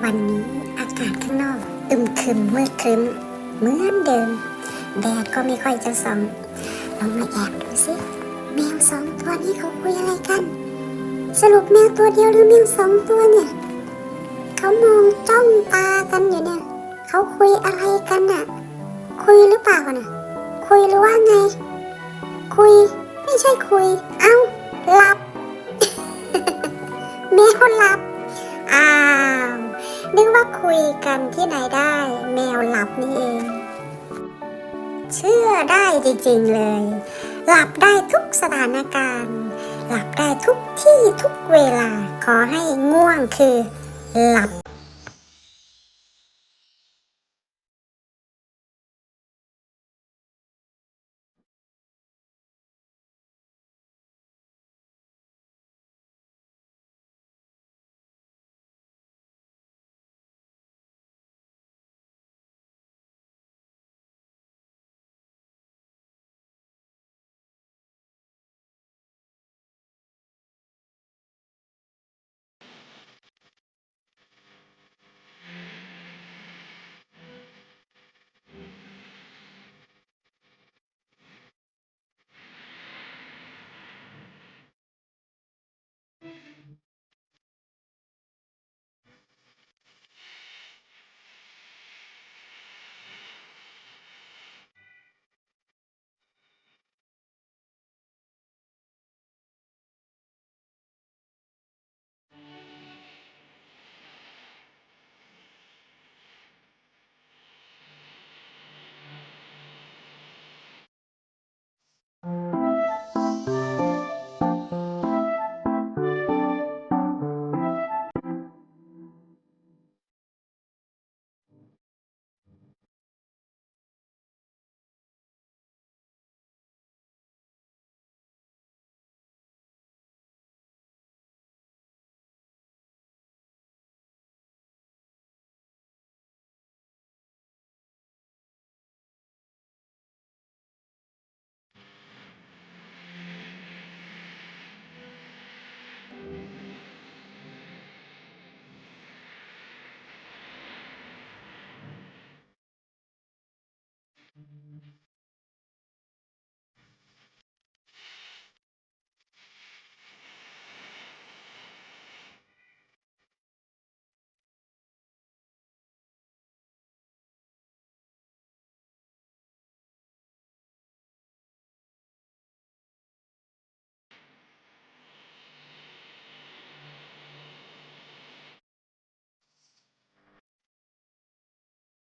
วันนี้อากาศข้างนอกอึมครึมมืดครึ้มเหมือนเดิมแดดก็ไม่ค่อยจะส่องลองมาแอบดูสิแมวสองตัวนี้เขาคุยอะไรกันสรุปแมวตัวเดียวหรือแมวสองตัวเนี่ยเขามองจ้องตากันอยู่เนี่ยเขาคุยอะไรกันน่ะคุยหรือเปล่าน่ะคุยหรือว่าไงคุยไม่ใช่คุยเอ้าหลับ แมวหลับอ้าวนึกว่าคุยกันที่ไหนได้แมวหลับนี่เองเชื่อได้จริงๆเลยหลับได้ทุกสถานการณ์หลับได้ทุกที่ทุกเวลาขอให้ง่วงคือหลับ